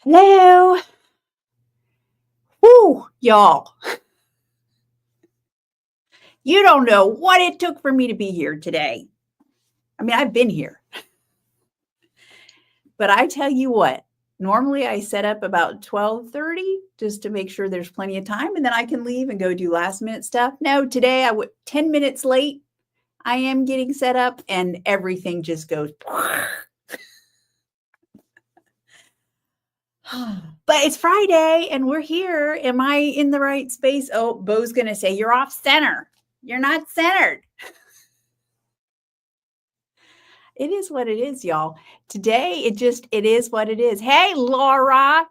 Hello. Woo, y'all. You don't know what it took for me to be here today. I mean, I've been here, but I tell you what, normally I set up about 12:30 just to make sure there's plenty of time and then I can leave and go do last minute stuff. No, today I would 10 minutes late. I am getting set up and everything just goes. But it's Friday and we're here. Am I in the right space? Oh, Bo's going to say, you're off center. You're not centered. It is what it is, y'all. Today, it is what it is. Hey, Laura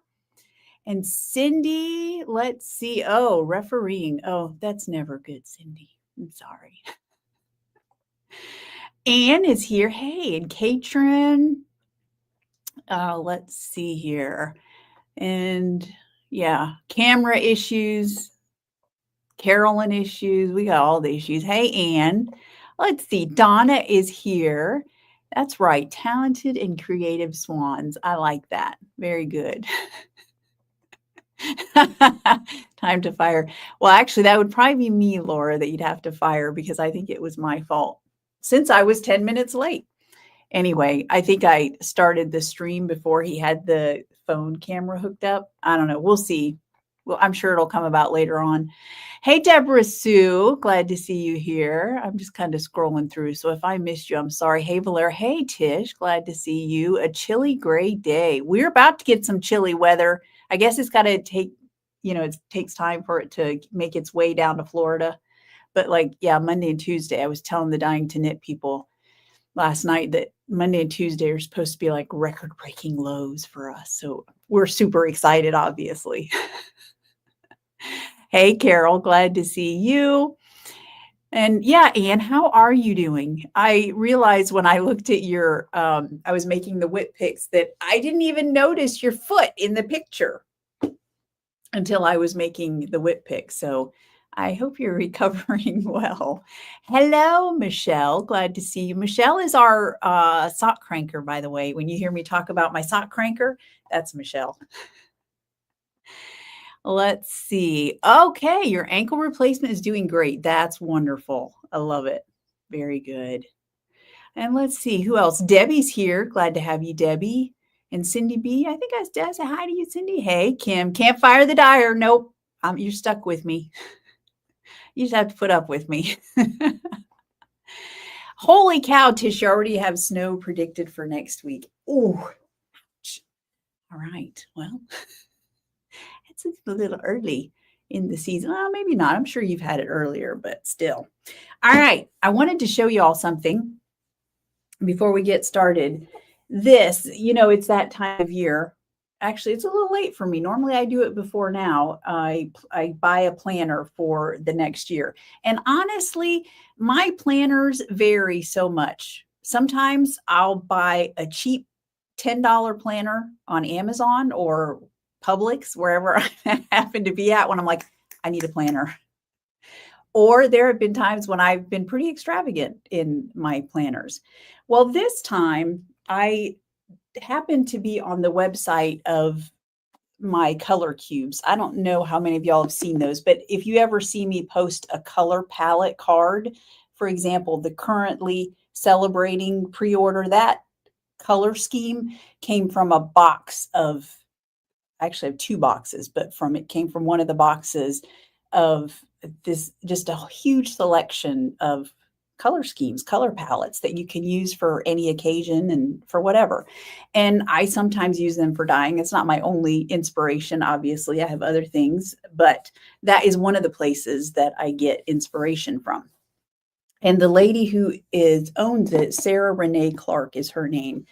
and Cindy. Let's see. Oh, refereeing. Oh, that's never good, Cindy. I'm sorry. Anne is here. Hey, and Katrin. Let's see here. And yeah, camera issues, Carolyn issues. We got all the issues. Hey, Anne. Let's see. Donna is here. That's right. Talented and creative swans. I like that. Very good. Time to fire. Well, actually, that would probably be me, Laura, that you'd have to fire because I think it was my fault since I was 10 minutes late. Anyway, I think I started the stream before he had the phone camera hooked up. I don't know. We'll see. Well, I'm sure it'll come about later on. Hey, Deborah Sue, glad to see you here. I'm just kind of scrolling through. So if I missed you, I'm sorry. Hey, Valera. Hey, Tish, glad to see you. A chilly gray day. We're about to get some chilly weather. I guess it's got to take, it takes time for it to make its way down to Florida. But Monday and Tuesday, I was telling the Dying to Knit people last night that Monday and Tuesday are supposed to be like record-breaking lows for us. So we're super excited, obviously. Hey, Carol, glad to see you. And yeah, Anne, how are you doing? I realized when I looked at your, I was making the whip picks that I didn't even notice your foot in the picture until I was making the whip pick. So I hope you're recovering well. Hello, Michelle. Glad to see you. Michelle is our sock cranker, by the way. When you hear me talk about my sock cranker, that's Michelle. Let's see. Okay, your ankle replacement is doing great. That's wonderful. I love it. Very good. And let's see who else. Debbie's here. Glad to have you, Debbie. And Cindy B. I think I said hi to you, Cindy. Hey, Kim. Can't fire the dyer. Nope. You're stuck with me. You just have to put up with me. Holy cow, Tish, you already have snow predicted for next week. Oh, all right. Well, it's a little early in the season. Well, maybe not. I'm sure you've had it earlier, but still. All right. I wanted to show you all something before we get started. This, it's that time of year. Actually, it's a little late for me. Normally, I do it before now. I buy a planner for the next year. And honestly, my planners vary so much. Sometimes I'll buy a cheap $10 planner on Amazon or Publix, wherever I happen to be at when I'm like, I need a planner. Or there have been times when I've been pretty extravagant in my planners. Well, this time I happened to be on the website of my color cubes. I don't know how many of y'all have seen those, but if you ever see me post a color palette card, for example, the currently celebrating pre-order, that color scheme came from a box of, actually I have 2 boxes, but it came from one of the boxes of this, just a huge selection of color schemes, color palettes that you can use for any occasion and for whatever. And I sometimes use them for dyeing. It's not my only inspiration. Obviously, I have other things, but that is one of the places that I get inspiration from. And the lady who owns it, Sarah Renee Clark is her name.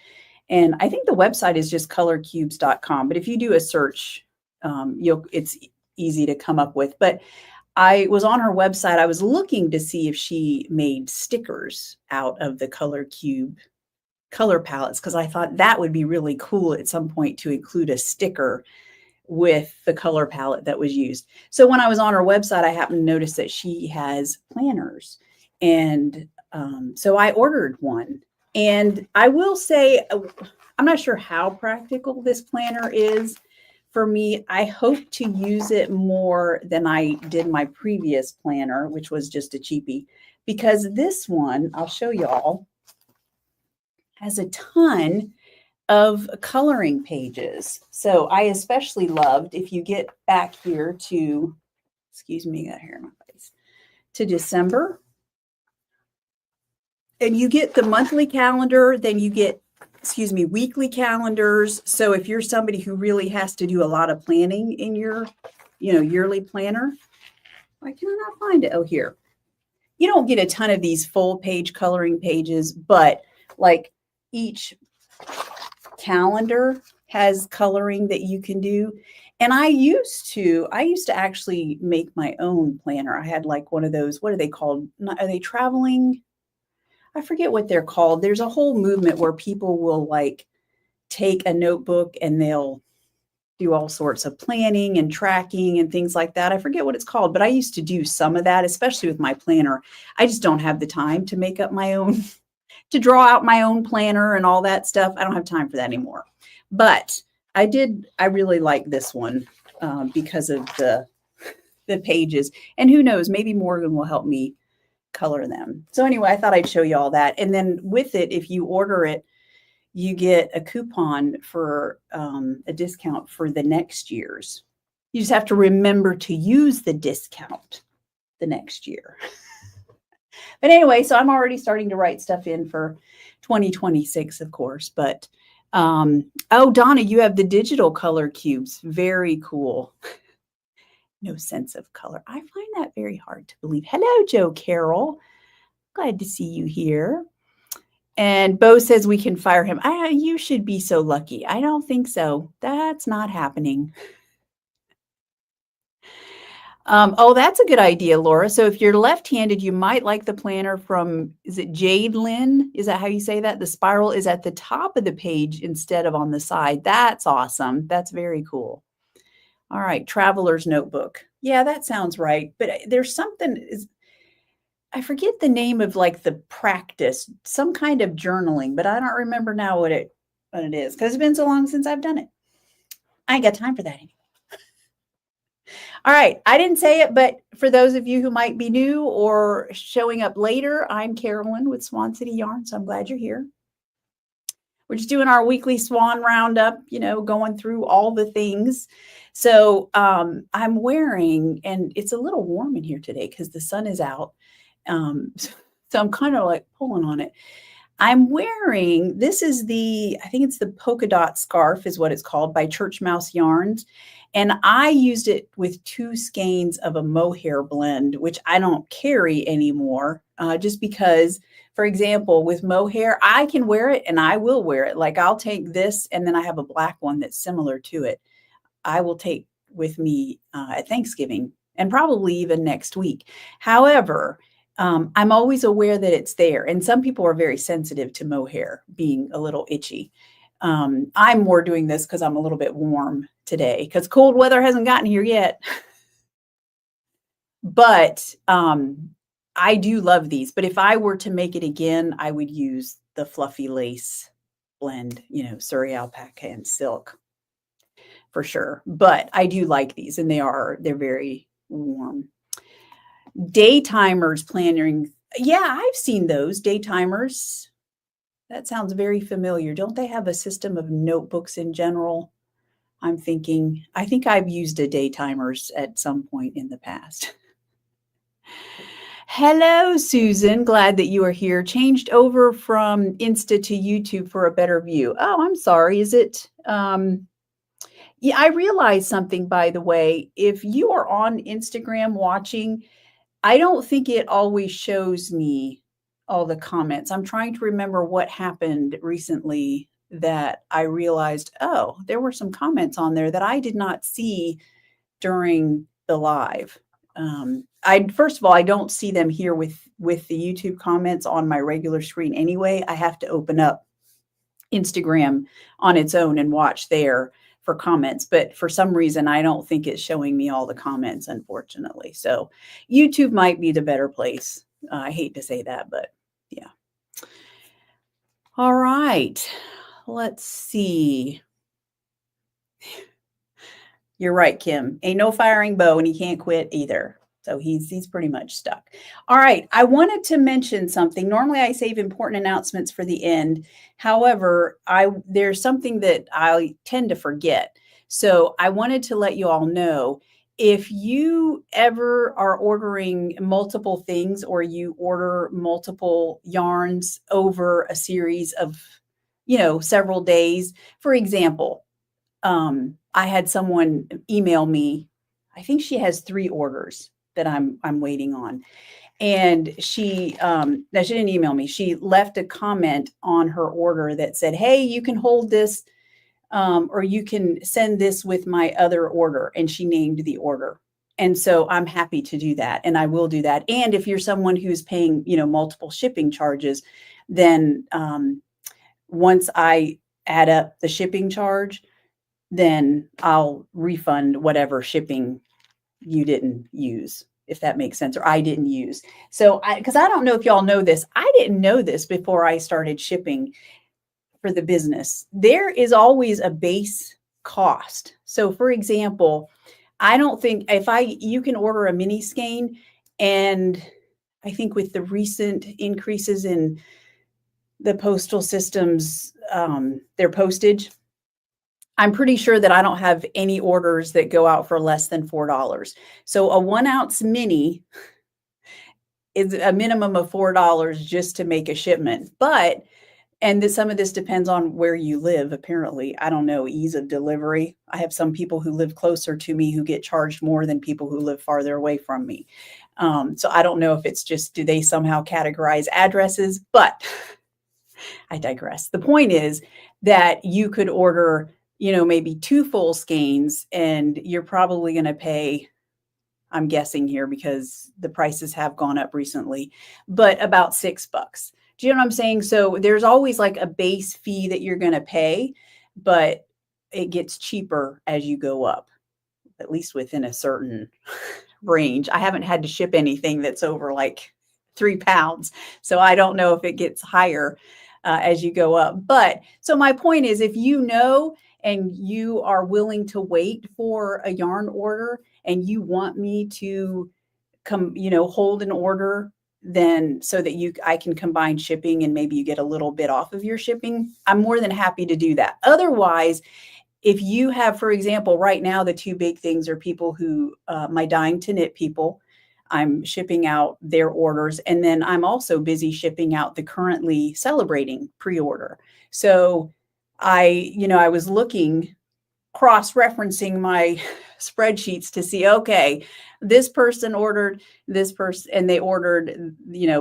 And I think the website is just colorcubes.com. But if you do a search, it's easy to come up with. But I was on her website. I was looking to see if she made stickers out of the Color Cube color palettes because I thought that would be really cool at some point to include a sticker with the color palette that was used. So when I was on her website, I happened to notice that she has planners. And so I ordered one. And I will say, I'm not sure how practical this planner is. for me. I hope to use it more than I did my previous planner, which was just a cheapie, because this one, I'll show y'all, has a ton of coloring pages. So I especially loved, if you get back here to, excuse me, got hair in my face, to December, and you get the monthly calendar, then you get, excuse me, weekly calendars. So if you're somebody who really has to do a lot of planning in your, yearly planner, why can I not find it? Oh, here. You don't get a ton of these full page coloring pages, but like each calendar has coloring that you can do. And I used to actually make my own planner. I had like one of those, what are they called? Are they traveling? I forget what they're called. There's a whole movement where people will like take a notebook and they'll do all sorts of planning and tracking and things like that. I forget what it's called, but I used to do some of that, especially with my planner. I just don't have the time to make up my own, to draw out my own planner and all that stuff. I don't have time for that anymore. But I really like this one because of the pages. And who knows, maybe Morgan will help me color them. So anyway, I thought I'd show you all that. And then with it, if you order it, you get a coupon for a discount for the next year's. You just have to remember to use the discount the next year. But anyway, so I'm already starting to write stuff in for 2026, of course. But oh, Donna, you have the digital color cubes. Very cool. No sense of color. I find that very hard to believe. Hello, Joe Carroll. Glad to see you here. And Bo says we can fire him. You should be so lucky. I don't think so. That's not happening. Oh, that's a good idea, Laura. So if you're left-handed, you might like the planner from, is it Jade Lynn? Is that how you say that? The spiral is at the top of the page instead of on the side. That's awesome. That's very cool. All right, Traveler's Notebook. Yeah, that sounds right. But there's something, I forget the name of like the practice, some kind of journaling, but I don't remember now what it is because it's been so long since I've done it. I ain't got time for that anymore. All right, I didn't say it, but for those of you who might be new or showing up later, I'm Carolyn with Swan City Yarn, so I'm glad you're here. We're just doing our weekly Swan roundup, going through all the things. So I'm wearing, and it's a little warm in here today because the sun is out. So I'm kind of like pulling on it. I'm wearing, this is I think it's the polka dot scarf is what it's called, by Church Mouse Yarns. And I used it with 2 skeins of a mohair blend, which I don't carry anymore, just because, for example, with mohair, I can wear it and I will wear it. Like I'll take this and then I have a black one that's similar to it. I will take with me at Thanksgiving and probably even next week. However, I'm always aware that it's there. And some people are very sensitive to mohair being a little itchy. I'm more doing this because I'm a little bit warm today because cold weather hasn't gotten here yet. But I do love these. But if I were to make it again, I would use the fluffy lace blend, Surrey alpaca and silk for sure. But I do like these, and they're very warm. Day timers planning. Yeah, I've seen those day timers. That sounds very familiar. Don't they have a system of notebooks in general? I think I've used a day timers at some point in the past. Hello, Susan. Glad that you are here. Changed over from Insta to YouTube for a better view. Oh, I'm sorry. Is it? Yeah, I realized something, by the way. If you are on Instagram watching, I don't think it always shows me all the comments. I'm trying to remember what happened recently that I realized, oh, there were some comments on there that I did not see during the live. First of all, I don't see them here with the YouTube comments on my regular screen anyway. I have to open up Instagram on its own and watch there for comments, but for some reason, I don't think it's showing me all the comments, unfortunately. So YouTube might be the better place. I hate to say that, but yeah. All right, let's see. You're right, Kim. Ain't no firing Bo, and he can't quit either. So he's pretty much stuck. All right. I wanted to mention something. Normally I save important announcements for the end. However, there's something that I tend to forget. So I wanted to let you all know, if you ever are ordering multiple things or you order multiple yarns over a series of, several days, for example, I had someone email me. I think she has 3 orders that I'm waiting on. And she didn't email me. She left a comment on her order that said, "Hey, you can hold this, or you can send this with my other order." And she named the order. And so I'm happy to do that, and I will do that. And if you're someone who's paying, multiple shipping charges, then once I add up the shipping charge, then I'll refund whatever shipping you didn't use, if that makes sense, or I didn't use. So because I don't know if y'all know this, I didn't know this before I started shipping for the business. There is always a base cost. So for example, I don't think you can order a mini skein, and I think with the recent increases in the postal systems, their postage, I'm pretty sure that I don't have any orders that go out for less than $4. So a 1-ounce mini is a minimum of $4 just to make a shipment. And some of this depends on where you live, apparently. I don't know, ease of delivery. I have some people who live closer to me who get charged more than people who live farther away from me. So I don't know if it's just, do they somehow categorize addresses? But I digress. The point is that you could order, maybe 2 full skeins, and you're probably going to pay, I'm guessing here because the prices have gone up recently, but about $6. Do you know what I'm saying? So there's always like a base fee that you're going to pay, but it gets cheaper as you go up, at least within a certain range. I haven't had to ship anything that's over like 3 pounds. So I don't know if it gets higher as you go up. But so my point is, if you know and you are willing to wait for a yarn order and you want me to hold an order, then so that I can combine shipping and maybe you get a little bit off of your shipping, I'm more than happy to do that. Otherwise, if you have, for example, right now, the 2 big things are people who, my Dying to Knit people, I'm shipping out their orders. And then I'm also busy shipping out the currently celebrating pre-order. So I was cross-referencing my spreadsheets to see, okay, this person ordered this person and they ordered,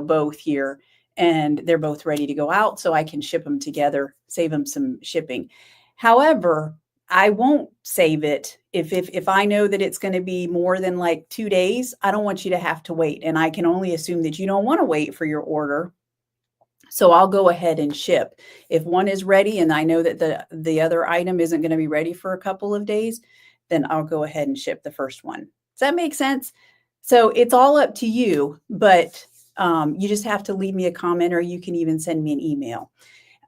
both here, and they're both ready to go out. So I can ship them together, save them some shipping. However, I won't save it if I know that it's going to be more than like 2 days. I don't want you to have to wait. And I can only assume that you don't want to wait for your order. So I'll go ahead and ship. If one is ready and I know that the other item isn't going to be ready for a couple of days, then I'll go ahead and ship the first one. Does that make sense? So it's all up to you, but you just have to leave me a comment, or you can even send me an email.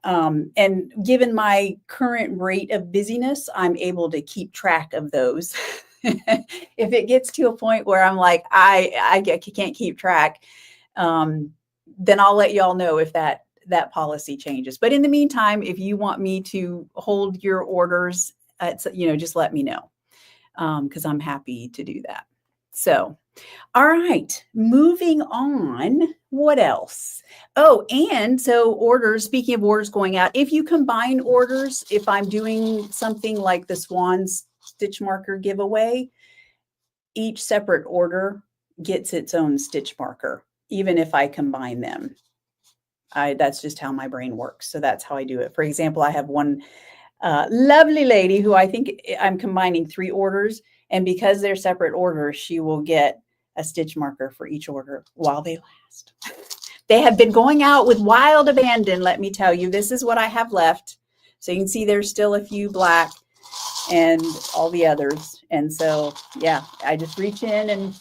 And given my current rate of busyness, I'm able to keep track of those. If it gets to a point where I'm like, I can't keep track, then I'll let y'all know if that policy changes. But in the meantime, if you want me to hold your orders, just let me know, because I'm happy to do that. So, all right, moving on. What else? Oh, and so orders, speaking of orders going out, if you combine orders, if I'm doing something like the Swan stitch marker giveaway, each separate order gets its own stitch marker, even if I combine them. That's just how my brain works. So that's how I do it. For example, I have one lovely lady who I think I'm combining 3 orders. And because they're separate orders, she will get a stitch marker for each order while they last. They have been going out with wild abandon, let me tell you. This is what I have left. So you can see there's still a few black and all the others. And so, yeah, I just reach in and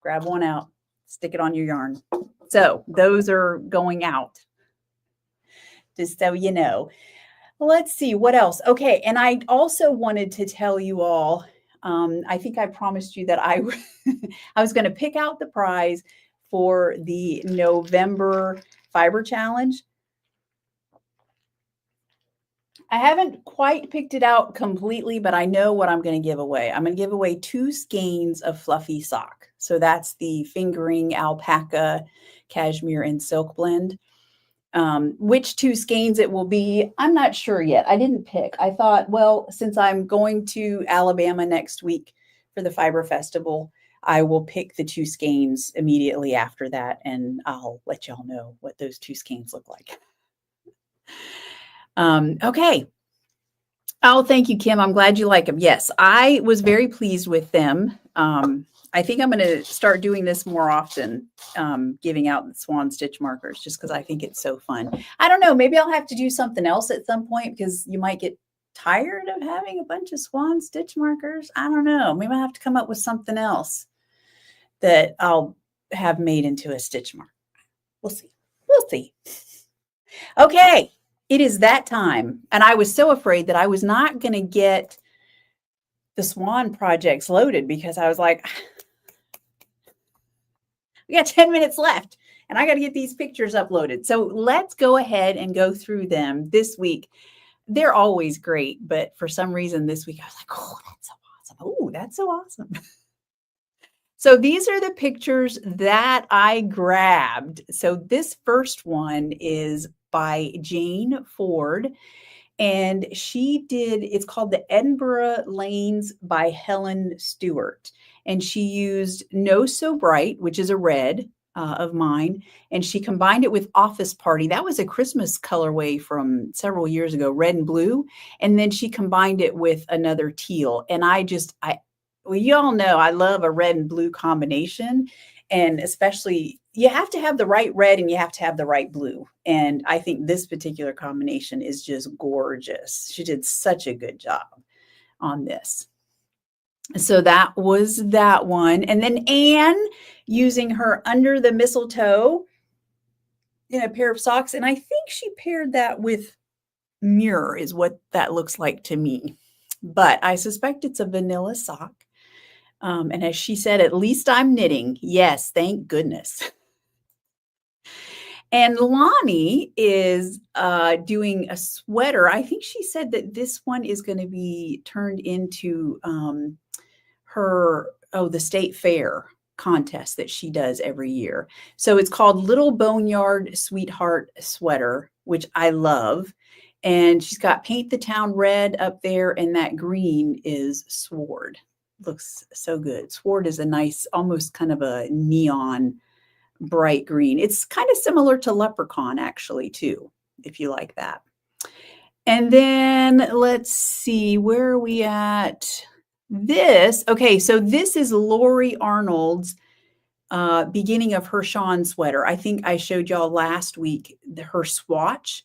grab one out, stick it on your yarn. So those are going out, just so you know. Let's see what else. Okay, and I also wanted to tell you all, I think I promised you that I was going to pick out the prize for the November fiber challenge. I haven't quite picked it out completely, but I know what I'm going to give away. I'm going to give away 2 skeins of fluffy sock. So that's the fingering, alpaca, cashmere, and silk blend. Which 2 skeins it will be, I'm not sure yet. I didn't pick. I thought, well, since I'm going to Alabama next week for the Fiber Festival, I will pick the 2 skeins immediately after that, and I'll let y'all know what those 2 skeins look like. Okay. Oh, thank you, Kim. I'm glad you like them. Yes, I was very pleased with them. I think I'm going to start doing this more often, giving out the Swan stitch markers, just because I think it's so fun. I don't know. Maybe I'll have to do something else at some point because you might get tired of having a bunch of Swan stitch markers. I don't know. Maybe I'll have to come up with something else that I'll have made into a stitch mark. We'll see. We'll see. Okay. It is that time. And I was so afraid that I was not going to get the Swan projects loaded because I was like, we got 10 minutes left and I got to get these pictures uploaded. So let's go ahead and go through them this week. They're always great, but for some reason this week I was like, oh, that's so awesome. Oh, that's so awesome. So these are the pictures that I grabbed. So this first one is by Jane Ford, and she did, it's called the Edinburgh Lanes by Helen Stewart. And she used No So Bright, which is a red of mine, and she combined it with Office Party. That was a Christmas colorway from several years ago, red and blue. And then she combined it with another teal. And well, you all know I love a red and blue combination. And especially, you have to have the right red and you have to have the right blue. And I think this particular combination is just gorgeous. She did such a good job on this. So that was that one. And then Anne using her Under the Mistletoe in a pair of socks. And I think she paired that with Muir is what that looks like to me. But I suspect it's a vanilla sock. And as she said, at least I'm knitting. Yes, thank goodness. And Lonnie is doing a sweater. I think she said that this one is going to be turned into the state fair contest that she does every year. So it's called Little Boneyard Sweetheart Sweater, which I love. And she's got Paint the Town Red up there, and that green is Sword. Looks so good. Sword is a nice, almost kind of a neon bright green. It's kind of similar to Leprechaun, actually, too, if you like that. And then let's see, where are we at? This, okay, so this is Lori Arnold's beginning of her Sean sweater. I think I showed y'all last week her swatch,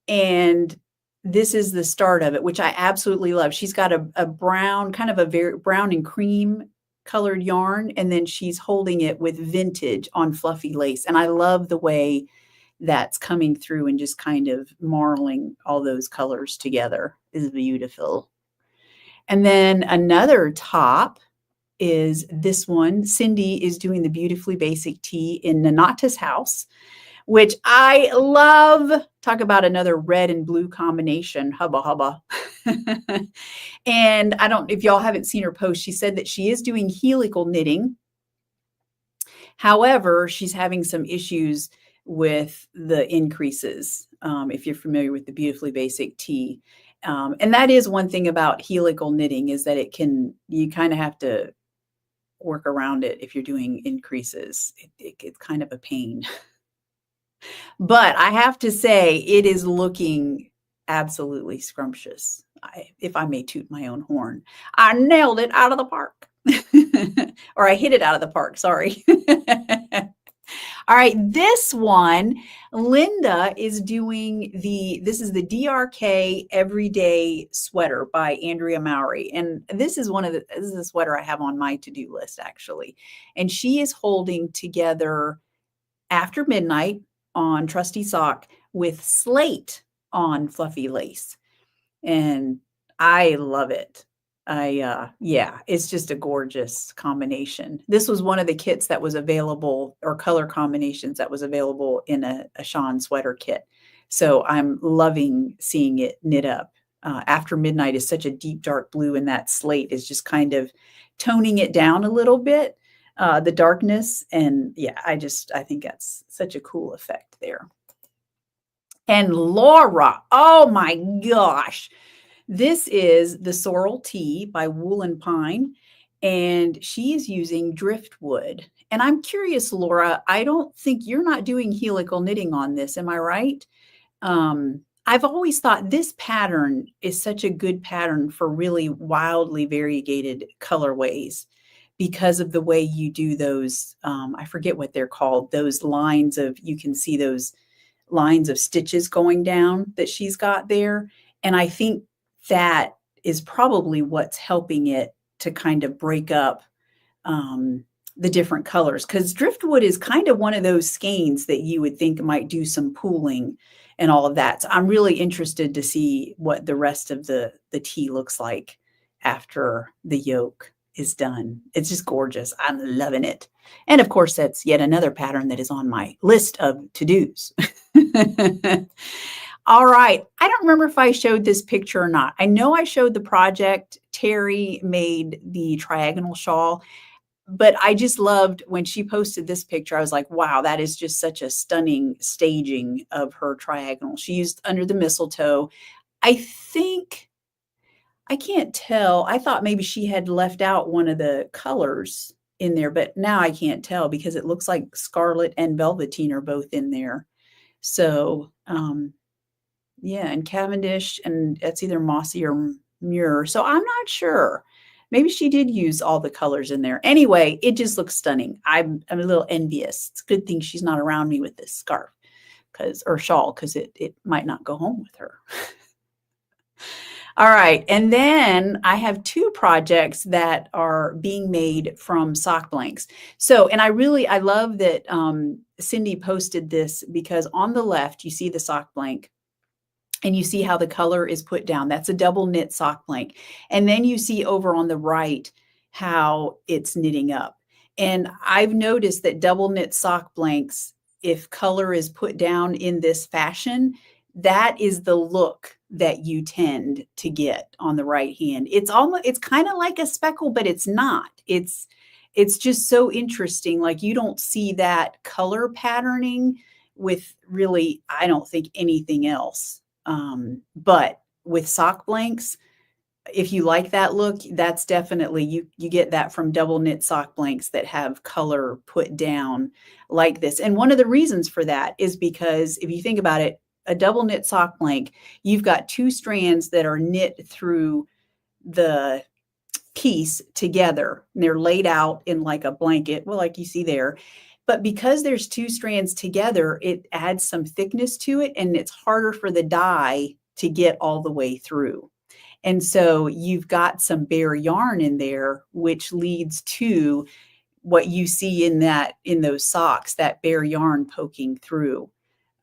and this is the start of it, which I absolutely love. She's got a brown, kind of a very brown and cream colored yarn, and then she's holding it with vintage on fluffy lace. And I love the way that's coming through and just kind of marling all those colors together is beautiful. And then another top is this one. Cindy is doing the Beautifully Basic Tee in Nanata's house, which I love. Talk about another red and blue combination, hubba hubba. And if y'all haven't seen her post, she said that she is doing helical knitting. However, she's having some issues with the increases, if you're familiar with the Beautifully Basic Tee. And that is one thing about helical knitting, is that you kind of have to work around it if you're doing increases. It's kind of a pain. But I have to say, it is looking absolutely scrumptious. If I may toot my own horn, I nailed it out of the park. Or I hit it out of the park, sorry. All right, this one, Linda is doing this is the DRK Everyday Sweater by Andrea Mowry. And this is this is a sweater I have on my to-do list, actually. And she is holding together After Midnight on Trusty Sock with Slate on Fluffy Lace. And I love it. Yeah, it's just a gorgeous combination. This was one of the kits that was available, or color combinations that was available in a Swan sweater kit. So I'm loving seeing it knit up. After Midnight is such a deep dark blue, and that slate is just kind of toning it down a little bit, the darkness. And yeah, I think that's such a cool effect there. And Laura, oh my gosh. This is the Sorrel Tea by Wool and Pine, and she is using driftwood. And I'm curious, Laura, I don't think you're not doing helical knitting on this. Am I right? I've always thought this pattern is such a good pattern for really wildly variegated colorways because of the way you do those. I forget what they're called, those lines of, you can see those lines of stitches going down that she's got there. And I think that is probably what's helping it to kind of break up the different colors, because driftwood is kind of one of those skeins that you would think might do some pooling and all of that. So I'm really interested to see what the rest of the tea looks like after the yoke is done. It's just gorgeous. I'm loving it. And of course, that's yet another pattern that is on my list of to-dos. All right. I don't remember if I showed this picture or not. I know I showed the project. Terry made the triagonal shawl, but I just loved when she posted this picture. I was like, wow, that is just such a stunning staging of her triagonal. She used Under the Mistletoe. I think, I can't tell. I thought maybe she had left out one of the colors in there, but now I can't tell because it looks like Scarlet and Velveteen are both in there. So, yeah, and Cavendish, and it's either Mossy or Muir. So I'm not sure. Maybe she did use all the colors in there. Anyway, it just looks stunning. I'm a little envious. It's a good thing she's not around me with this scarf or shawl, because it might not go home with her. All right, and then I have two projects that are being made from sock blanks. So, and I love that Cindy posted this, because on the left, you see the sock blank and you see how the color is put down. That's a double knit sock blank. And then you see over on the right how it's knitting up. And I've noticed that double knit sock blanks, if color is put down in this fashion, that is the look that you tend to get on the right hand. It's kind of like a speckle, but it's not. It's just so interesting. Like, you don't see that color patterning with really, I don't think, anything else. But with sock blanks, if you like that look, that's definitely, you get that from double knit sock blanks that have color put down like this. And one of the reasons for that is because if you think about it, a double knit sock blank, you've got two strands that are knit through the piece together, and they're laid out in like a blanket, well, like you see there. But because there's two strands together, it adds some thickness to it, and it's harder for the dye to get all the way through. And so you've got some bare yarn in there, which leads to what you see in those socks, that bare yarn poking through.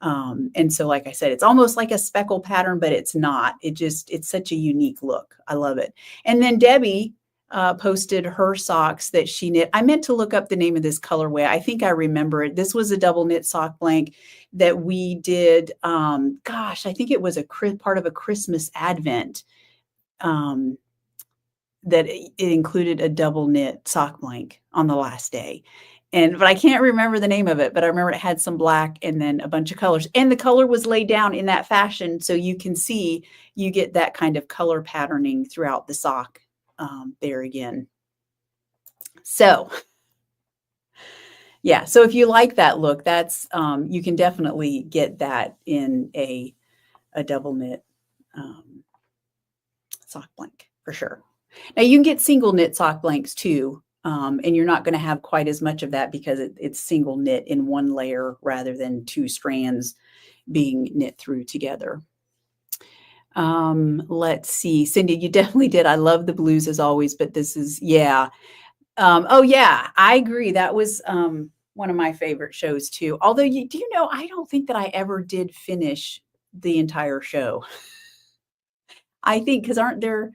And so, like I said, it's almost like a speckle pattern, but it's not. It's such a unique look. I love it. And then Debbie posted her socks that she knit. I meant to look up the name of this colorway. I think I remember it. This was a double knit sock blank that we did. Gosh, I think it was part of a Christmas Advent. That it included a double knit sock blank on the last day. But I can't remember the name of it, but I remember it had some black and then a bunch of colors, and the color was laid down in that fashion. So you can see, you get that kind of color patterning throughout the sock there again. So yeah, so if you like that look, that's, you can definitely get that in a double knit sock blank for sure. Now you can get single knit sock blanks too. And you're not going to have quite as much of that because it's single knit in one layer rather than two strands being knit through together. Let's see. Cindy, you definitely did. I love the blues as always, but this is, yeah. Oh yeah, I agree. That was one of my favorite shows too. Although, do you know, I don't think that I ever did finish the entire show. I think, because aren't there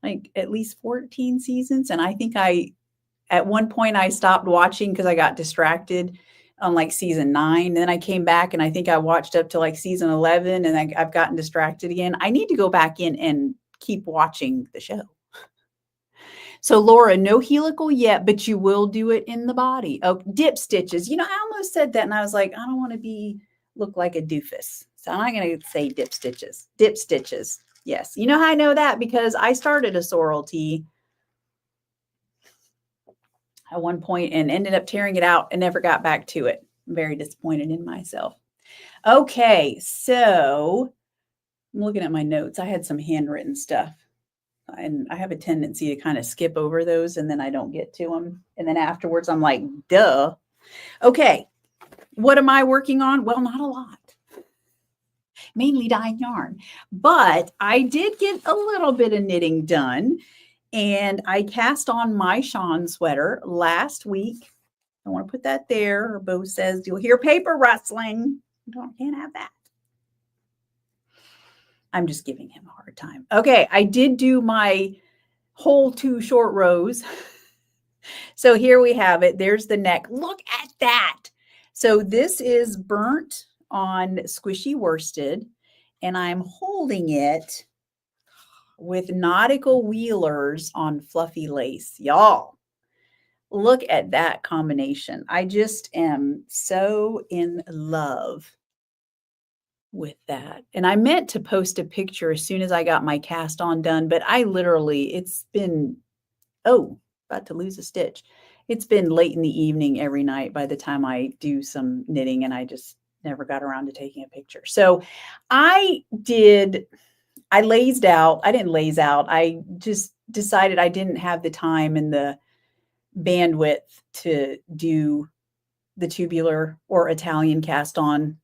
like at least 14 seasons. And I think at one point I stopped watching because I got distracted on like season 9. And then I came back and I think I watched up to like season 11 and I've gotten distracted again. I need to go back in and keep watching the show. So Laura, no helical yet, but you will do it in the body. Oh, dip stitches. I almost said that and I was like, I don't want to look like a doofus. So I'm not going to say dip stitches. Dip stitches. Yes. You know how I know that? Because I started a sorrel tee at one point and ended up tearing it out and never got back to it. I'm very disappointed in myself. Okay, so I'm looking at my notes. I had some handwritten stuff. And I have a tendency to kind of skip over those and then I don't get to them. And then afterwards, I'm like, duh. Okay, what am I working on? Well, not a lot. Mainly dyeing yarn. But I did get a little bit of knitting done. And I cast on my Swan sweater last week. I want to put that there. Bo says, you'll hear paper rustling. Can't have that. I'm just giving him a hard time. Okay, I did do my whole 2 short rows. So here we have it. There's the neck. Look at that. So this is burnt on squishy worsted, and I'm holding it with nautical wheelers on fluffy lace. Y'all, look at that combination. I just am so in love with that. And I meant to post a picture as soon as I got my cast on done, but I literally, it's been, about to lose a stitch. It's been late in the evening every night by the time I do some knitting, and I just never got around to taking a picture. So I lazed out. I didn't laze out. I just decided I didn't have the time and the bandwidth to do the tubular or Italian cast on.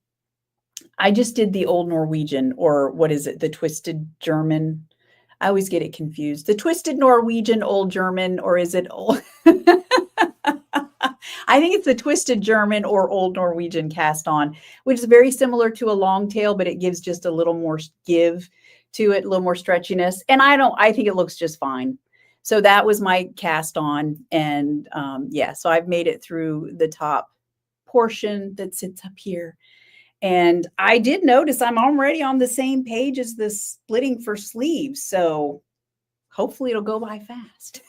I just did the old Norwegian, or what is it? The twisted German. I always get it confused. The twisted Norwegian, old German, or is it old? I think it's the twisted German or old Norwegian cast on, which is very similar to a long tail, but it gives just a little more give to it, a little more stretchiness. And I think it looks just fine. So that was my cast on. And so I've made it through the top portion that sits up here. And I did notice I'm already on the same page as the splitting for sleeves. So hopefully it'll go by fast.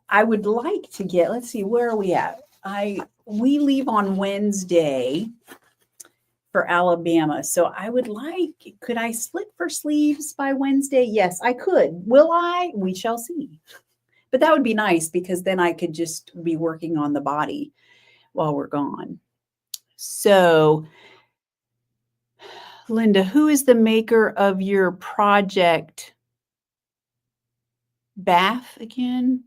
I would like to get, let's see, where are we at? We leave on Wednesday for Alabama. So I would could I split for sleeves by Wednesday? Yes, I could. Will I? We shall see. But that would be nice because then I could just be working on the body while we're gone. So, Linda, who is the maker of your project? Bath again?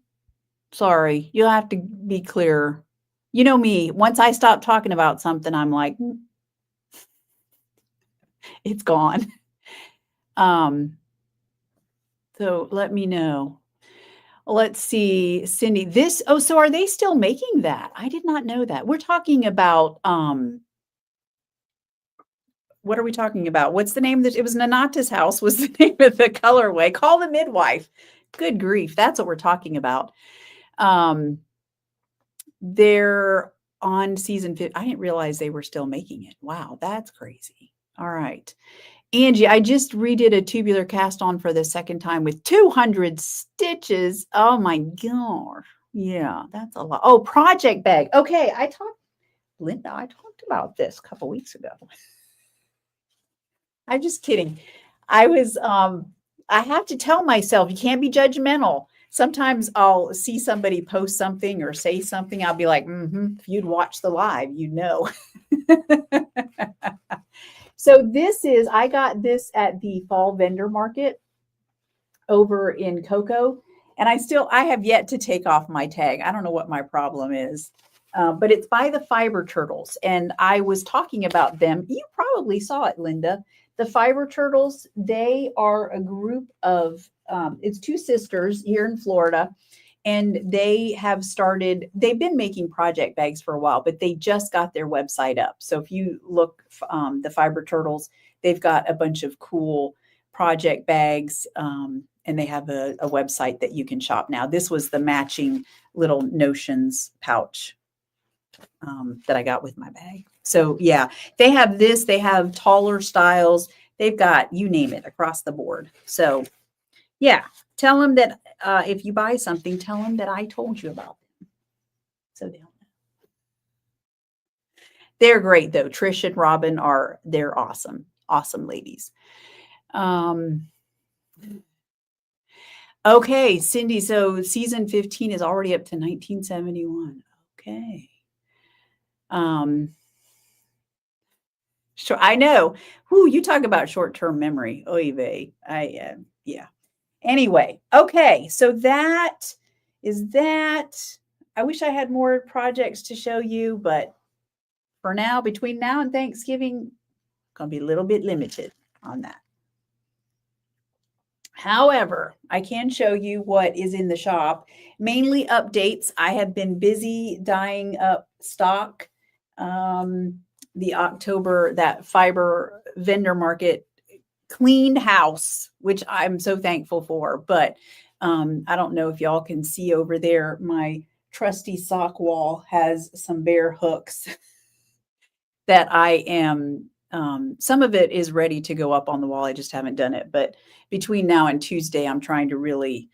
Sorry, you'll have to be clearer. You know me, once I stop talking about something, I'm like, it's gone. So let me know. Let's see, Cindy, so are they still making that? I did not know that. We're talking about, what are we talking about? What's the name? It was Nanata's house was the name of the colorway. Call the midwife. Good grief. That's what we're talking about. They're on season 5. I didn't realize they were still making it. Wow, that's crazy. All right. Angie, I just redid a tubular cast on for the second time with 200 stitches. Oh my gosh. Yeah, that's a lot. Oh, project bag. Okay, Linda, I talked about this a couple weeks ago. I'm just kidding. I have to tell myself, you can't be judgmental. Sometimes I'll see somebody post something or say something. I'll be like, if you'd watch the live, you'd know. So I got this at the fall vendor market over in Cocoa. And I have yet to take off my tag. I don't know what my problem is, but it's by the Fiber Turtles. And I was talking about them. You probably saw it, Linda. The Fiber Turtles, they are a group of, it's 2 sisters here in Florida. And they've been making project bags for a while, but they just got their website up. So if you look, the Fiber Turtles, they've got a bunch of cool project bags, and they have a website that you can shop now. This was the matching little Notions pouch that I got with my bag. So yeah, they have this, they have taller styles. They've got, you name it, across the board. So yeah, tell them that if you buy something, tell them that I told you about them. So they'll know. They're great though. Trish and Robin they're awesome. Awesome ladies. Okay, Cindy, so season 15 is already up to 1971. Okay. Sure, I know. Whoo, you talk about short-term memory. Oy vey. Yeah. Anyway, okay, so that is that. I wish I had more projects to show you, but for now, between now and Thanksgiving, gonna be a little bit limited on that. However, I can show you what is in the shop. Mainly updates. I have been busy dyeing up stock. The October, that fiber vendor market cleaned house, which I'm so thankful for. But I don't know if y'all can see over there, my trusty sock wall has some bare hooks that I am, some of it is ready to go up on the wall. I just haven't done it. But between now and Tuesday, I'm trying to really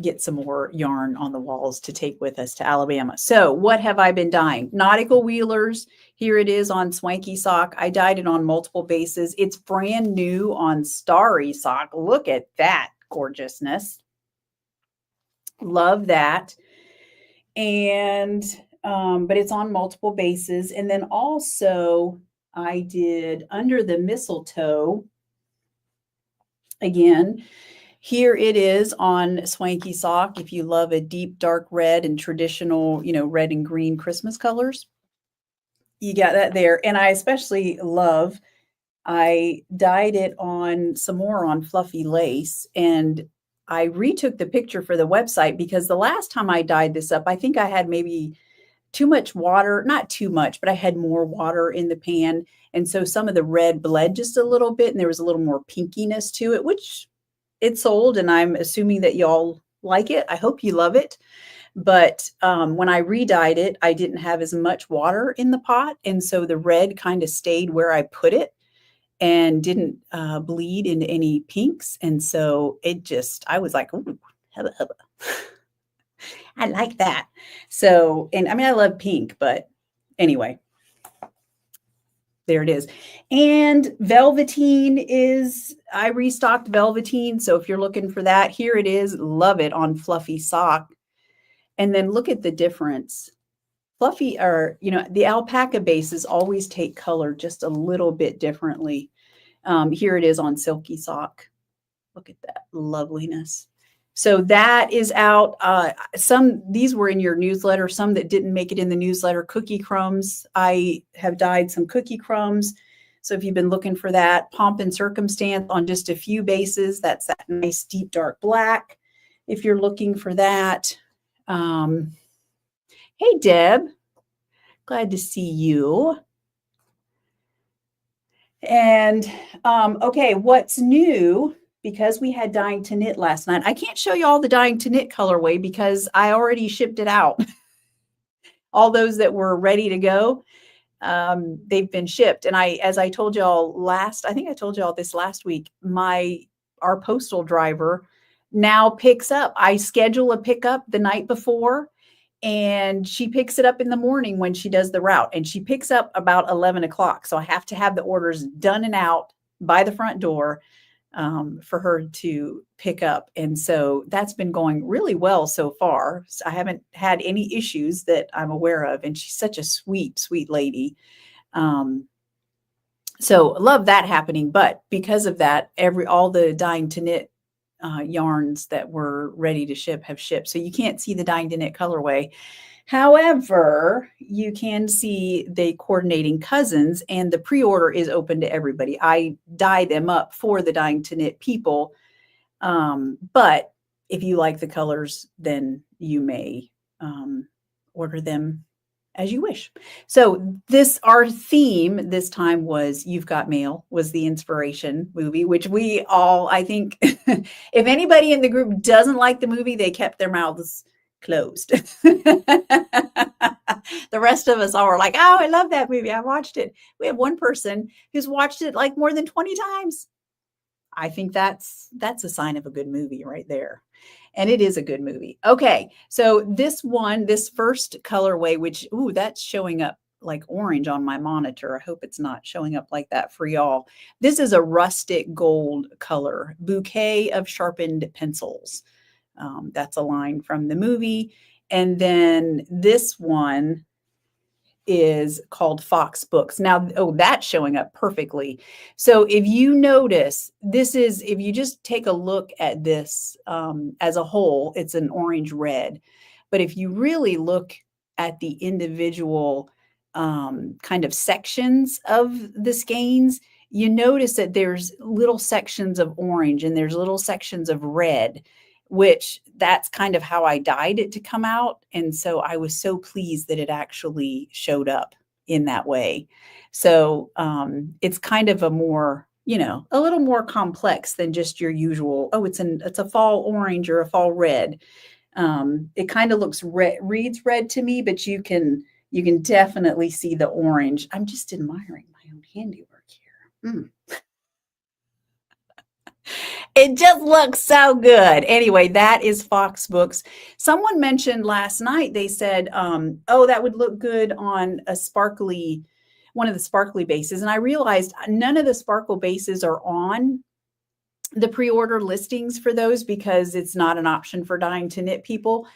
get some more yarn on the walls to take with us to Alabama. So what have I been dyeing? Nautical Wheelers. Here it is on Swanky Sock. I dyed it on multiple bases. It's brand new on Starry Sock. Look at that gorgeousness. Love that. And but it's on multiple bases. And then also I did Under the Mistletoe. Again, here it is on Swanky Sock. If you love a deep dark red and traditional, red and green Christmas colors, you got that there. And I especially love, I dyed it on some more on fluffy lace, and I retook the picture for the website because the last time I dyed this up, I think I had maybe too much water, not too much, but I had more water in the pan. And so some of the red bled just a little bit, and there was a little more pinkiness to it, which it sold, and I'm assuming that y'all like it. I hope you love it. But when I re-dyed it, I didn't have as much water in the pot, and so the red kind of stayed where I put it and didn't bleed into any pinks. And so I was like, ooh, hubba, hubba. I like that. So, and I mean, I love pink, but anyway, there it is. And Velveteen I restocked Velveteen. So if you're looking for that, here it is. Love it on Fluffy Sock. And then look at the difference. Fluffy, or, the alpaca bases always take color just a little bit differently. Here it is on Silky Sock. Look at that loveliness. So that is out. These were in your newsletter, some that didn't make it in the newsletter. Cookie Crumbs. I have dyed some Cookie Crumbs. So if you've been looking for that, Pomp and Circumstance on just a few bases, that's that nice deep dark black. If you're looking for that. Hey, Deb. Glad to see you. And okay, what's new? Because we had Dying to Knit last night. I can't show you all the Dying to Knit colorway because I already shipped it out. All those that were ready to go, they've been shipped. And as I told y'all I think I told y'all this last week, our postal driver now picks up. I schedule a pickup the night before, and she picks it up in the morning when she does the route, and she picks up about 11 o'clock. So I have to have the orders done and out by the front door for her to pick up. And so that's been going really well so far. So I haven't had any issues that I'm aware of. And she's such a sweet, sweet lady. So love that happening. But because of that, all the Dying to Knit yarns that were ready to ship have shipped. So you can't see the Dying to Knit colorway. However, you can see the Coordinating Cousins, and the pre-order is open to everybody. I dye them up for the Dying to Knit people. But if you like the colors, then you may order them as you wish. So our theme this time was You've Got Mail, was the inspiration movie, which we all, I think, if anybody in the group doesn't like the movie, they kept their mouths closed. The rest of us all were like, oh, I love that movie. I watched it. We have one person who's watched it like more than 20 times. I think that's a sign of a good movie right there. And it is a good movie. Okay, so this first colorway, which, ooh, that's showing up like orange on my monitor. I hope it's not showing up like that for y'all. This is a rustic gold color, Bouquet of Sharpened Pencils. That's a line from the movie. And then this one is called Fox Books. Now, oh, that's showing up perfectly. So if you notice, if you just take a look at this as a whole, it's an orange red. But if you really look at the individual kind of sections of the skeins, you notice that there's little sections of orange and there's little sections of red, which that's kind of how I dyed it to come out. And so I was so pleased that it actually showed up in that way. So it's kind of a more, a little more complex than just your usual, oh, it's a fall orange or a fall red. It kind of looks reads red to me, but you can definitely see the orange. I'm just admiring my own handiwork here. It just looks so good. Anyway, that is Fox Books. Someone mentioned last night, they said, oh, that would look good on one of the sparkly bases. And I realized none of the sparkle bases are on the pre-order listings for those because it's not an option for Dying to Knit people.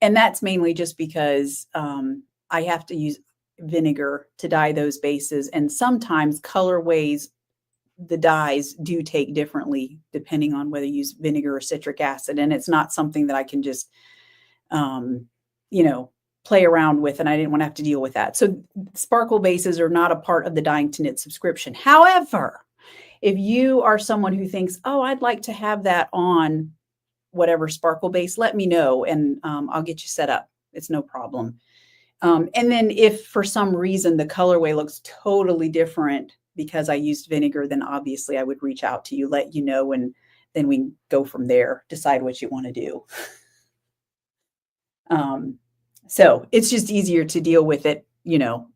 And that's mainly just because I have to use vinegar to dye those bases. And sometimes colorways, the dyes do take differently depending on whether you use vinegar or citric acid. And it's not something that I can just, play around with. And I didn't want to have to deal with that. So sparkle bases are not a part of the Dying to Knit subscription. However, if you are someone who thinks, oh, I'd like to have that on whatever sparkle base, let me know and I'll get you set up. It's no problem. And then if for some reason the colorway looks totally different because I used vinegar, then obviously I would reach out to you, let you know, and then we can go from there, decide what you want to do. So it's just easier to deal with it,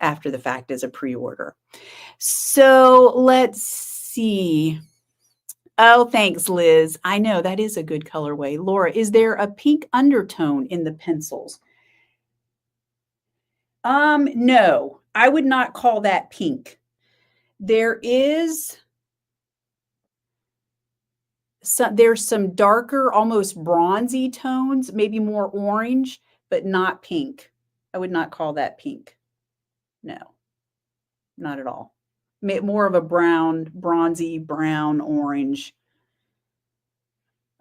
after the fact as a pre-order. So let's see. Oh, thanks, Liz. I know that is a good colorway. Laura, is there a pink undertone in the pencils? No, I would not call that pink. There's some darker, almost bronzy tones, maybe more orange, but not pink. I would not call that pink. No, not at all. More of a bronzy, brown, orange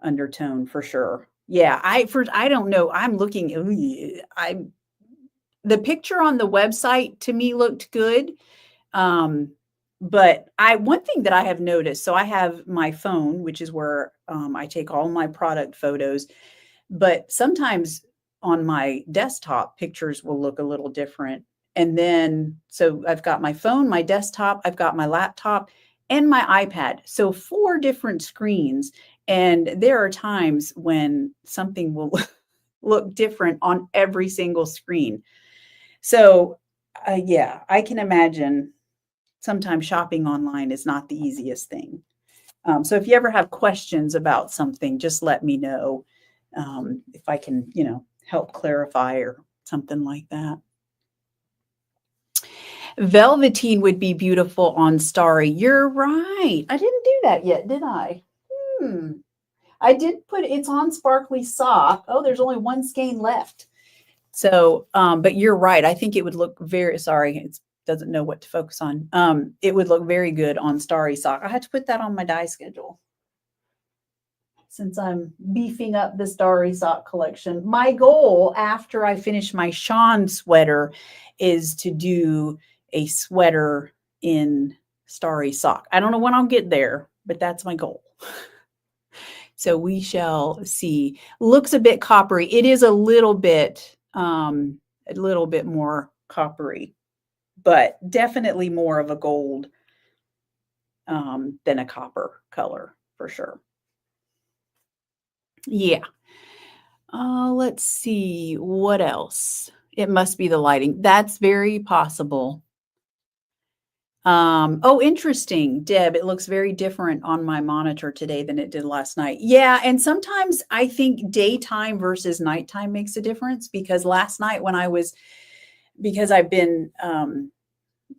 undertone for sure. Yeah, I don't know. I'm looking, the picture on the website to me looked good. But one thing that I have noticed, so I have my phone, which is where I take all my product photos, but sometimes on my desktop, pictures will look a little different. And then, so I've got my phone, my desktop, I've got my laptop and my iPad. So 4 different screens. And there are times when something will look different on every single screen. So yeah, I can imagine sometimes shopping online is not the easiest thing. So if you ever have questions about something, just let me know if I can, help clarify or something like that. Velveteen would be beautiful on Starry. You're right. I didn't do that yet, did I? I did it's on Sparkly Sock. Oh, there's only one skein left. So, but you're right. I think it would look it doesn't know what to focus on. It would look very good on Starry Sock. I had to put that on my dye schedule since I'm beefing up the Starry Sock collection. My goal after I finish my Swan sweater is to do a sweater in Starry Sock. I don't know when I'll get there, but that's my goal. So we shall see. Looks a bit coppery. It is a little bit more coppery, but definitely more of a gold than a copper color for sure. Yeah. Let's see. What else? It must be the lighting. That's very possible. Oh, interesting, Deb. It looks very different on my monitor today than it did last night. Yeah, and sometimes I think daytime versus nighttime makes a difference because last night when because I've been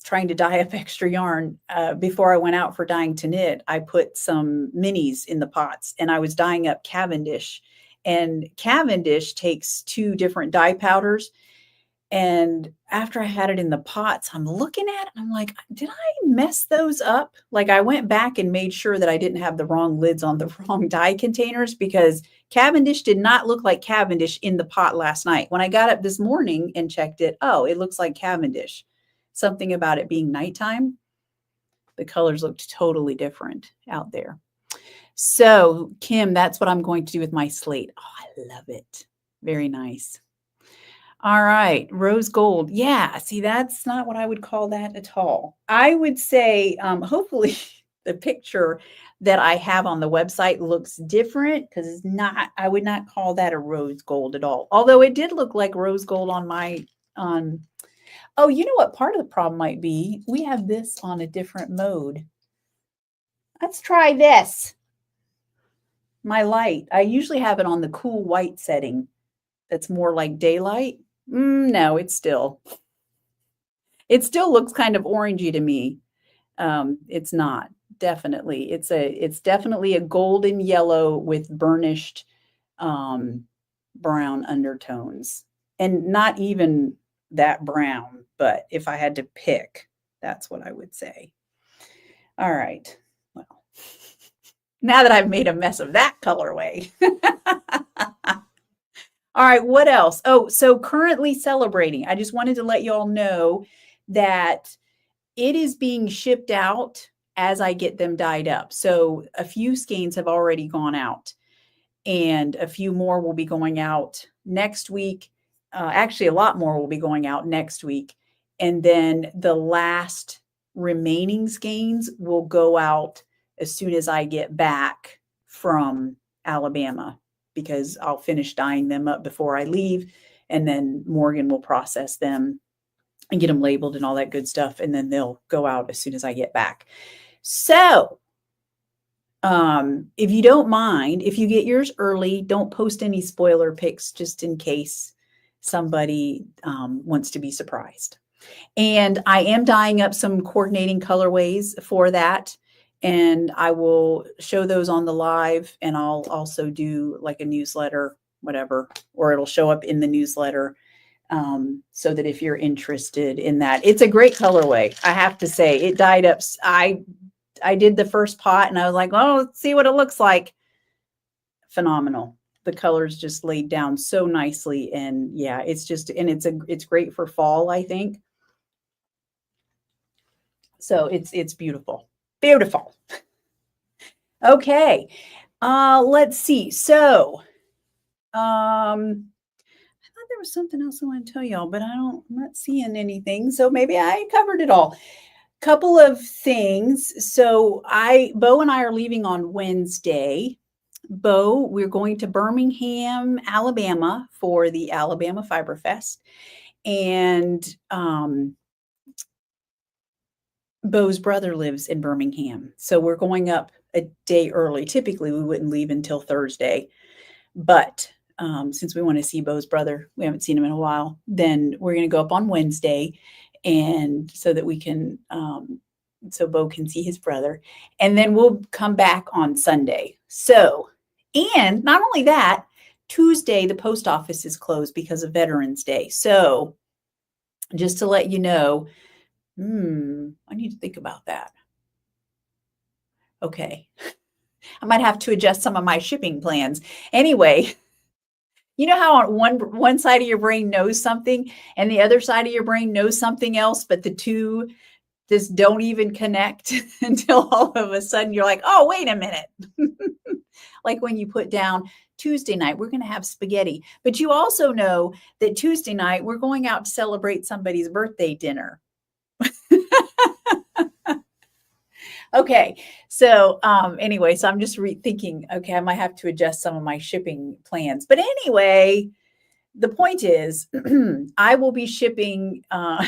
trying to dye up extra yarn before I went out for dyeing to knit, I put some minis in the pots and I was dyeing up Cavendish. And Cavendish takes 2 different dye powders. And after I had it in the pots, I'm looking at it and I'm like, did I mess those up? Like I went back and made sure that I didn't have the wrong lids on the wrong dye containers because Cavendish did not look like Cavendish in the pot last night. When I got up this morning and checked it, oh, it looks like Cavendish. Something about it being nighttime. The colors looked totally different out there. So Kim, that's what I'm going to do with my slate. Oh, I love it. Very nice. All right, rose gold. Yeah, see, that's not what I would call that at all. I would say, hopefully the picture that I have on the website looks different because it's not, I would not call that a rose gold at all. Although it did look like rose gold on my, oh, you know what part of the problem might be? We have this on a different mode. Let's try this. My light. I usually have it on the cool white setting. That's more like daylight. No, it still looks kind of orangey to me. It's not, definitely. It's definitely a golden yellow with burnished brown undertones. And not even that brown, but if I had to pick, that's what I would say. All right. Well, now that I've made a mess of that colorway. All right, what else? Oh, so currently celebrating. I just wanted to let you all know that it is being shipped out as I get them dyed up. So a few skeins have already gone out and a few more will be going out next week. Actually, a lot more will be going out next week. And then the last remaining skeins will go out as soon as I get back from Alabama, because I'll finish dyeing them up before I leave. And then Morgan will process them and get them labeled and all that good stuff. And then they'll go out as soon as I get back. So if you don't mind, if you get yours early, don't post any spoiler pics just in case somebody wants to be surprised. And I am dyeing up some coordinating colorways for that. And I will show those on the live, and I'll also do like a newsletter, whatever, or it'll show up in the newsletter so that if you're interested in that, it's a great colorway. I have to say, it dyed up. I did the first pot and I was like, oh, let's see what it looks like. Phenomenal. The colors just laid down so nicely. And yeah, it's just, and it's great for fall, I think. So it's beautiful. Beautiful. Okay. Let's see. So, I thought there was something else I want to tell y'all, but I'm not seeing anything. So maybe I covered it all. Couple of things. So Bo and I are leaving on Wednesday. Bo, we're going to Birmingham, Alabama for the Alabama Fiber Fest. And, Bo's brother lives in Birmingham. So we're going up a day early. Typically, we wouldn't leave until Thursday. But since we want to see Bo's brother, we haven't seen him in a while, then we're going to go up on Wednesday. And so that we can, so Bo can see his brother. And then we'll come back on Sunday. So, and not only that, Tuesday, the post office is closed because of Veterans Day. So just to let you know, I need to think about that. Okay. I might have to adjust some of my shipping plans. Anyway, you know how on one side of your brain knows something and the other side of your brain knows something else, but the two just don't even connect until all of a sudden you're like, oh, wait a minute. Like when you put down Tuesday night, we're going to have spaghetti. But you also know that Tuesday night, we're going out to celebrate somebody's birthday dinner. Okay. So anyway, so I'm just thinking, okay, I might have to adjust some of my shipping plans. But anyway, the point is, I will be shipping on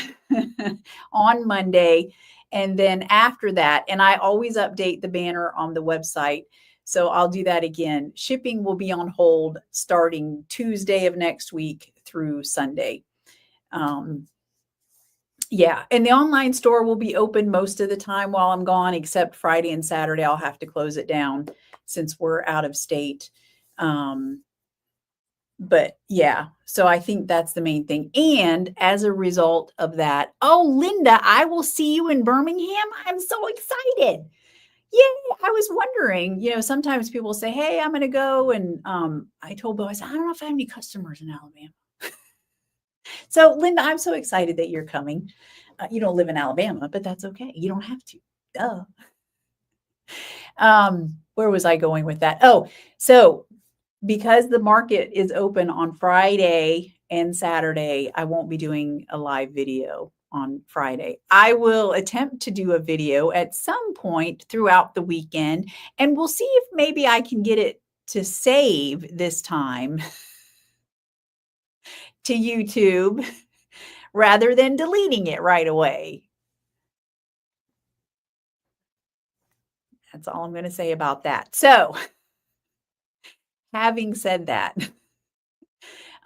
Monday. And then after that, and I always update the banner on the website. So I'll do that again. Shipping will be on hold starting Tuesday of next week through Sunday. Yeah, and the online store will be open most of the time while I'm gone, except Friday and Saturday. I'll have to close it down since we're out of state. But yeah, so I think that's the main thing. And as a result of that, oh, Linda, I will see you in Birmingham. I'm so excited. Yeah, I was wondering, sometimes people say, hey, I'm going to go. And I told Bo, I said, I don't know if I have any customers in Alabama. So, Linda, I'm so excited that you're coming. You don't live in Alabama, but that's okay. You don't have to. Duh. Where was I going with that? Oh, so because the market is open on Friday and Saturday, I won't be doing a live video on Friday. I will attempt to do a video at some point throughout the weekend, and we'll see if maybe I can get it to save this time to YouTube rather than deleting it right away. That's all I'm going to say about that. So, having said that,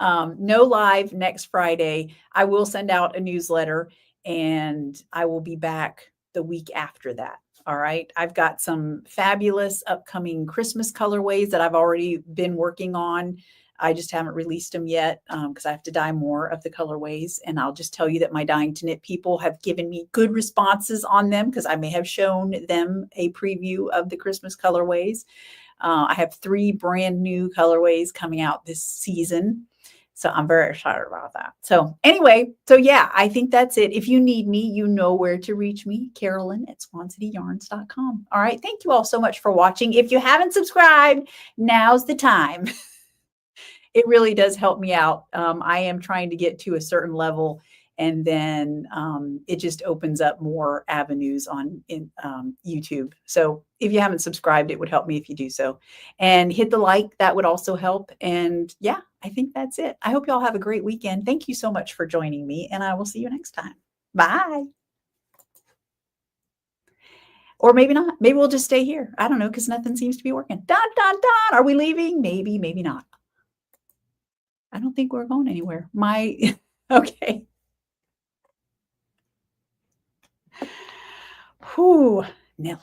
no live next Friday. I will send out a newsletter and I will be back the week after that. All right. I've got some fabulous upcoming Christmas colorways that I've already been working on. I just haven't released them yet because I have to dye more of the colorways. And I'll just tell you that my Dying to Knit people have given me good responses on them because I may have shown them a preview of the Christmas colorways. I have 3 brand new colorways coming out this season. So I'm very excited about that. So anyway, yeah, I think that's it. If you need me, you know where to reach me, Carolyn@SwanCityYarns.com. All right. Thank you all so much for watching. If you haven't subscribed, now's the time. It really does help me out. I am trying to get to a certain level, and then it just opens up more avenues on YouTube. So if you haven't subscribed, it would help me if you do so. And hit the like, that would also help. And yeah, I think that's it. I hope you all have a great weekend. Thank you so much for joining me, and I will see you next time. Bye. Or maybe not. Maybe we'll just stay here. I don't know, because nothing seems to be working. Dun, dun, dun. Are we leaving? Maybe, maybe not. I don't think we're going anywhere. Okay. Whew, Nelly.